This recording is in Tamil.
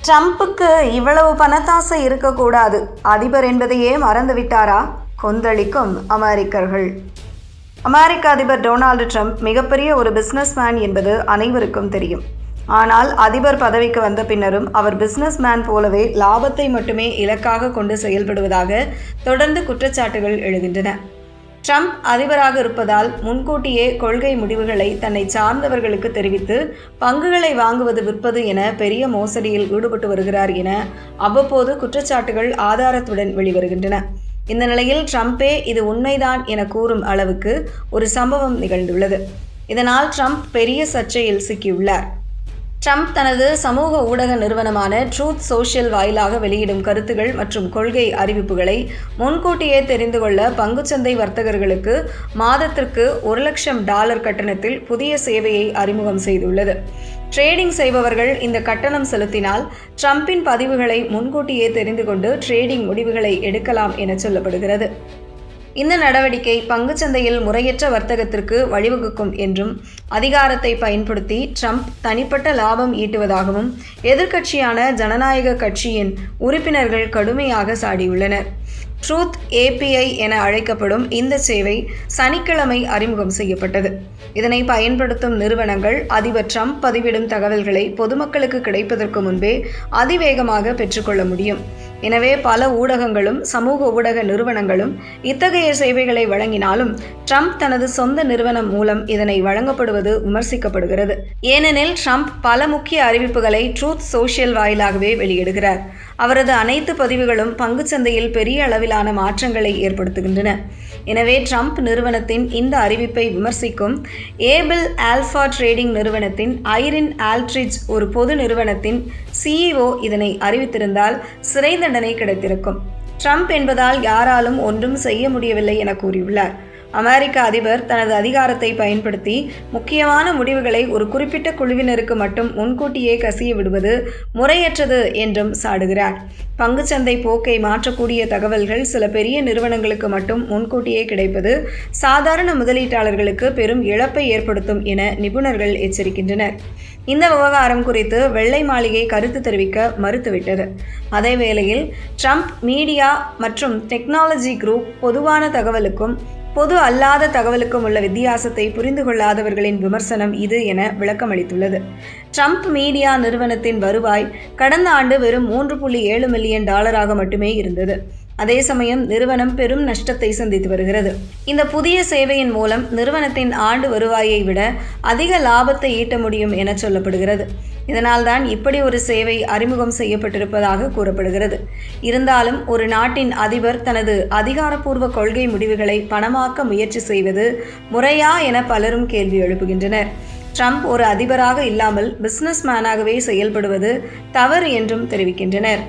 ட்ரம்புக்கு இவ்வளவு பணத்தாசை இருக்கக்கூடாது, அதிபர் என்பதையே மறந்துவிட்டாரா? கொந்தளிக்கும் அமெரிக்கர்கள். அமெரிக்க அதிபர் டொனால்டு ட்ரம்ப் மிகப்பெரிய ஒரு பிஸ்னஸ்மேன் என்பது அனைவருக்கும் தெரியும். ஆனால் அதிபர் பதவிக்கு வந்த பின்னரும் அவர் பிஸ்னஸ்மேன் போலவே லாபத்தை மட்டுமே இலக்காக கொண்டு செயல்படுவதாக தொடர்ந்து குற்றச்சாட்டுகள் எழுகின்றன. ட்ரம்ப் அதிபராக இருப்பதால் முன்கூட்டியே கொள்கை முடிவுகளை தன்னை சார்ந்தவர்களுக்கு தெரிவித்து பங்குகளை வாங்குவது விற்பது என பெரிய மோசடியில் ஈடுபட்டு வருகிறார் என அவ்வப்போது குற்றச்சாட்டுகள் ஆதாரத்துடன் வெளிவருகின்றன. இந்த நிலையில் ட்ரம்பே இது உண்மைதான் என கூறும் அளவுக்கு ஒரு சம்பவம் நிகழ்ந்துள்ளது. இதனால் ட்ரம்ப் பெரிய சர்ச்சையில் சிக்கியுள்ளார். ட்ரம்ப் தனது சமூக ஊடக நிறுவனமான ட்ரூத் சோஷியல் வாயிலாக வெளியிடும் கருத்துகள் மற்றும் கொள்கை அறிவிப்புகளை முன்கூட்டியே தெரிந்து கொள்ள பங்குச்சந்தை வர்த்தகர்களுக்கு மாதத்திற்கு $1,00,000 கட்டணத்தில் புதிய சேவையை அறிமுகம் செய்துள்ளது. ட்ரேடிங் செய்பவர்கள் இந்த கட்டணம் செலுத்தினால் ட்ரம்பின் பதிவுகளை முன்கூட்டியே தெரிந்து கொண்டு ட்ரேடிங் முடிவுகளை எடுக்கலாம் என சொல்லப்படுகிறது. இந்த நடவடிக்கை பங்குச்சந்தையில் முறையற்ற வர்த்தகத்திற்கு வழிவகுக்கும் என்றும், அதிகாரத்தை பயன்படுத்தி ட்ரம்ப் தனிப்பட்ட லாபம் ஈட்டுவதாகவும் எதிர்க்கட்சியான ஜனநாயக கட்சியின் உறுப்பினர்கள் கடுமையாக சாடியுள்ளனர். ட்ரூத் ஏபிஐ என அழைக்கப்படும் இந்த சேவை சனிக்கிழமை அறிமுகம் செய்யப்பட்டது. இதனை பயன்படுத்தும் நிறுவனங்கள் அதிபர் ட்ரம்ப் பதிவிடும் தகவல்களை பொதுமக்களுக்கு கிடைப்பதற்கு முன்பே அதிவேகமாக பெற்றுக்கொள்ள முடியும். எனவே பல ஊடகங்களும் சமூக ஊடக நிறுவனங்களும் இத்தகைய சேவைகளை வழங்கினாலும் ட்ரம்ப் தனது சொந்த நிறுவனம் மூலம் இதனை வழங்கப்படுவது விமர்சிக்கப்படுகிறது. ஏனெனில் ட்ரம்ப் பல முக்கிய அறிவிப்புகளை ட்ரூத் சோஷியல் வாயிலாகவே வெளியிடுகிறார். அவரது அனைத்து பதிவுகளும் பங்குச்சந்தையில் பெரிய அளவிலான மாற்றங்களை ஏற்படுத்துகின்றன. எனவே ட்ரம்ப் நிறுவனத்தின் இந்த அறிவிப்பை விமர்சிக்கும் ஏபிள் ஆல்ஃபா ட்ரேடிங் நிறுவனத்தின் ஐரின் ஆல்ட்ரிட்ஜ் ஒரு பொது நிறுவனத்தின் CEO இதனை அறிவித்திருந்தால் சிறை தண்டனை கிடைத்திருக்கும். ட்ரம்ப் என்பதால் யாராலும் ஒன்றும் செய்ய முடியவில்லை என கூறியுள்ளார். அமெரிக்க அதிபர் தனது அதிகாரத்தை பயன்படுத்தி முக்கியமான முடிவுகளை ஒரு குறிப்பிட்ட குழுவினருக்கு மட்டும் முன்கூட்டியே கசிய விடுவது முறையற்றது என்றும் சாடுகிறார். பங்குச்சந்தை போக்கை மாற்றக்கூடிய தகவல்கள் சில பெரிய நிறுவனங்களுக்கு மட்டும் முன்கூட்டியே கிடைப்பது சாதாரண முதலீட்டாளர்களுக்கு பெரும் இழப்பை ஏற்படுத்தும் என நிபுணர்கள் எச்சரிக்கின்றனர். இந்த விவகாரம் குறித்து வெள்ளை மாளிகை கருத்து தெரிவிக்க மறுத்துவிட்டது. அதேவேளையில் ட்ரம்ப் மீடியா மற்றும் டெக்னாலஜி குரூப் பொதுவான தகவலுக்கும் பொது அல்லாத தகவலுக்கும் உள்ள வித்தியாசத்தை புரிந்து கொள்ளாதவர்களின் விமர்சனம் இது என விளக்கமளித்துள்ளது. ட்ரம்ப் மீடியா நிறுவனத்தின் வருவாய் கடந்த ஆண்டு வெறும் $3.7 மில்லியன் மட்டுமே இருந்தது. அதே சமயம் நிறுவனம் பெரும் நஷ்டத்தை சந்தித்து வருகிறது. இந்த புதிய சேவையின் மூலம் நிறுவனத்தின் ஆண்டு வருவாயை விட அதிக லாபத்தை ஈட்ட முடியும் என சொல்லப்படுகிறது. இதனால்தான் இப்படி ஒரு சேவை அறிமுகம் செய்யப்பட்டிருப்பதாக கூறப்படுகிறது. இருந்தாலும் ஒரு நாட்டின் அதிபர் தனது அதிகாரப்பூர்வ கொள்கை முடிவுகளை பணமாக்க முயற்சி செய்வது முறையா என பலரும் கேள்வி எழுப்புகின்றனர். ட்ரம்ப் ஒரு அதிபராக இல்லாமல் பிசினஸ் மேனாகவே செயல்படுவது தவறு என்றும் தெரிவிக்கின்றனர்.